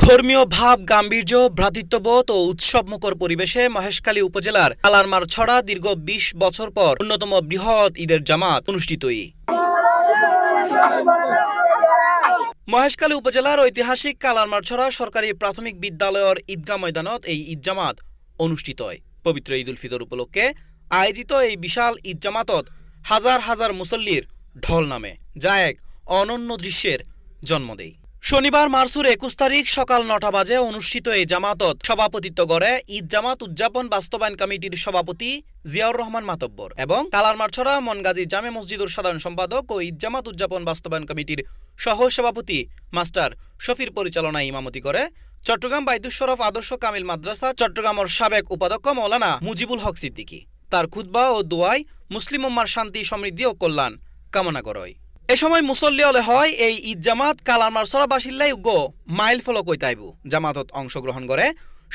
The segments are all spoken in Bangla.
ধর্মীয় ভাব, গাম্ভীর্য, ভ্রাতৃত্ববোধ ও উৎসবমুখর পরিবেশে মহেশখালী উপজেলার কালারমারছড়া দীর্ঘ ২০ বছর পর অন্যতম বৃহৎ ঈদের জামাত অনুষ্ঠিতই। মহেশখালী উপজেলার ঐতিহাসিক কালারমারছড়া সরকারি প্রাথমিক বিদ্যালয়ের ঈদগাহ ময়দানত এই ঈদ জামাত অনুষ্ঠিত হয়। পবিত্র ঈদ উল ফিতর উপলক্ষে আয়োজিত এই বিশাল ঈদ জামাতত হাজার হাজার মুসল্লির ঢল নামে, যা এক অনন্য দৃশ্যের জন্ম দেয়। শনিবার মার্চের ২১ তারিখ সকাল ৯টা বাজে অনুষ্ঠিত এই জামাতত সভাপতিত্ব করে ঈদ জামাত উদযাপন বাস্তবায়ন কমিটির সভাপতি জিয়াউর রহমান মাতব্বর এবং কালারমারছড়া মনগাজী জামে মসজিদের সাধারণ সম্পাদক ও ঈদ জামাত উদযাপন বাস্তবায়ন কমিটির সহ সভাপতি মাস্টার শফির পরিচালনায় ইমামতি করে চট্টগ্রাম বাইতুস শরফ আদর্শ কামিল মাদ্রাসা চট্টগ্রামের সাবেক উপাধ্যক্ষ মৌলানা মুজিবুল হক সিদ্দিকী। তার খুতবা ও দোয়ায় মুসলিম উম্মার শান্তি, সমৃদ্ধি ও কল্যাণ কামনা করে। এ সময় মুসল্লি হলে হয় এই ঈদ জামাত কালারমারছড়া বাসিল্লাই উগ্র মাইল ফলক হইতাইবু। জামাতত অংশগ্রহণ করে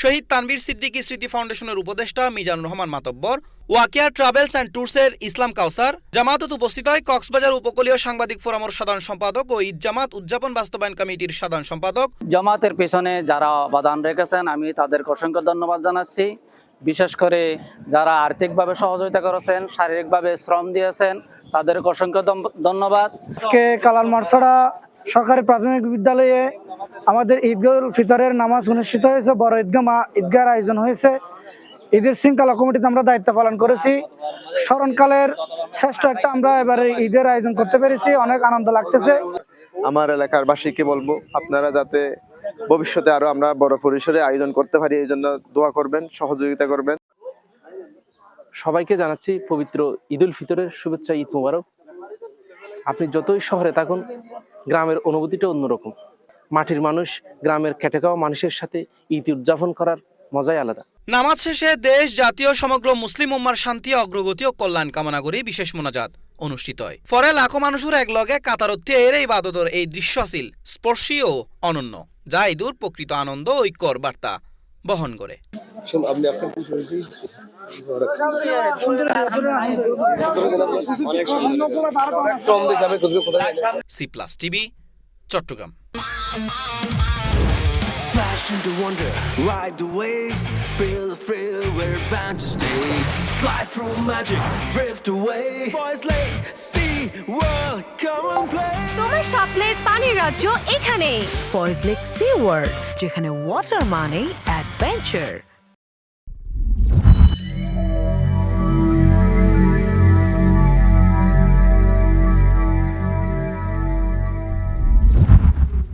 শহীদ তানভীর সিদ্দিকী স্মৃতি ফাউন্ডেশনের উপদেষ্টা মিজানুর রহমান মাতব্বর, ওয়াকিয়া ট্রাভেলস অ্যান্ড ট্যুরসের ইসলাম কাউসার। জামাতত উপস্থিত হয় কক্সবাজার উপকূলীয় সাংবাদিক ফোরামের সাধারণ সম্পাদক ও ঈদ জামাত উদযাপন বাস্তবায়ন কমিটির সাধারণ সম্পাদক। জামাতের পেছনে যারা অবদান রেখেছেন আমি তাদেরকে অসংখ্য ধন্যবাদ জানাচ্ছি। বিশেষ করে যারা আর্থিকভাবে সহযোগিতা করেছেন, শারীরিকভাবে শ্রম দিয়েছেন, তাদেরকে অসংখ্য ধন্যবাদ। আজকে কালারমারছড়া সরকারি প্রাথমিক বিদ্যালয়ে আমাদের ঈদ উল ফিতরের নামাজ অনুষ্ঠিত হয়েছে। বড় ঈদগার আয়োজন হয়েছে। ঈদের শৃঙ্খলা কমিটিতে আমরা দায়িত্ব পালন করেছি। স্মরণকালের শ্রেষ্ঠ একটা আমরা এবারে ঈদের আয়োজন করতে পেরেছি, অনেক আনন্দ লাগতেছে। আমার এলাকার বাসীকে বলবো, আপনারা যাতে ভবিষ্যতে আরো আমরা বড় পরিসরে আয়োজন করতে পারি, এই জন্য দোয়া করবেন, সহযোগিতা করবেন। সবাইকে জানাচ্ছি পবিত্র ঈদ উল ফিতরের শুভেচ্ছা, ঈদ মুবারক। আপনি যতই শহরে থাকুন, গ্রামের অনুভূতিটা অন্যরকম। মাটির মানুষ, গ্রামের খেটে খাওয়া মানুষের সাথে ঈদ উদযাপন করার মজাই আলাদা। নামাজ শেষে দেশ, জাতীয় সমগ্র মুসলিম উম্মার শান্তি, অগ্রগতি ও কল্যাণ কামনা করে বিশেষ মোনাজাত অনুষ্ঠিত হয়। পরে লাখো মানুষের একলগে কাতারত্বে এর ইবাদতের এই দৃশ্য আছিল স্পর্শী ও অনন্য, যা ঈদুর প্রকৃত আনন্দ ও ঐক্যর বার্তা বহন করে। C+ TV, Chittagong. Splash into wonder, ride the waves, feel the thrill where adventure stays. Slide through magic, drift away. Boys Lake, sea, world, come and play. তোমার স্বপ্নের পানির রাজ্য এখানে, ফয়েজ লেক সি ওয়ার্ল্ড, যেখানে ওয়াটার মানে অ্যাডভেঞ্চার।